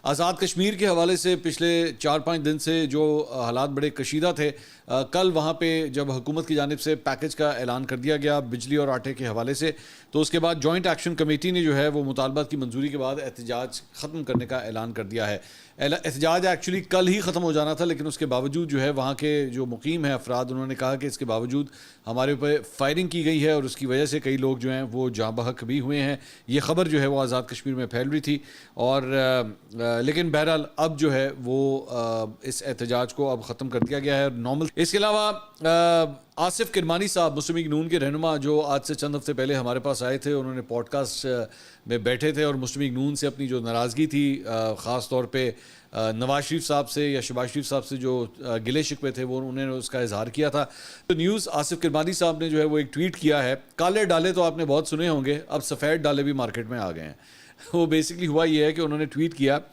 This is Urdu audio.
آزاد کشمیر کے حوالے سے پچھلے 4-5 دن سے جو حالات بڑے کشیدہ تھے، کل وہاں پہ جب حکومت کی جانب سے پیکج کا اعلان کر دیا گیا بجلی اور آٹے کے حوالے سے، تو اس کے بعد جوائنٹ ایکشن کمیٹی نے جو ہے وہ مطالبات کی منظوری کے بعد احتجاج ختم کرنے کا اعلان کر دیا ہے۔ احتجاج ایکچولی کل ہی ختم ہو جانا تھا، لیکن اس کے باوجود جو ہے وہاں کے جو مقیم ہیں افراد، انہوں نے کہا کہ اس کے باوجود ہمارے اوپر فائرنگ کی گئی ہے اور اس کی وجہ سے کئی لوگ جو ہیں وہ جاں بحق بھی ہوئے ہیں۔ یہ خبر جو ہے وہ آزاد کشمیر میں پھیل رہی تھی، اور لیکن بہرحال اب جو ہے وہ اس احتجاج کو اب ختم کر دیا گیا ہے نارمل۔ اس کے علاوہ آصف کرمانی صاحب مسلم لیگ نون کے رہنما، جو آج سے چند ہفتے پہلے ہمارے پاس آئے تھے، انہوں نے پوڈ کاسٹ میں بیٹھے تھے اور مسلم لیگ نون سے اپنی جو ناراضگی تھی، خاص طور پہ نواز شریف صاحب سے یا شہباز شریف صاحب سے جو گلے شکوے تھے، وہ انہوں نے اس کا اظہار کیا تھا۔ تو نیوز آصف کرمانی صاحب نے جو ہے وہ ایک ٹویٹ کیا ہے، کالے ڈالے تو آپ نے بہت سنے ہوں گے، اب سفید ڈالے بھی مارکیٹ میں آ گئے ہیں۔ وہ بیسکلی ہوا یہ ہے کہ انہوں نے ٹویٹ کیا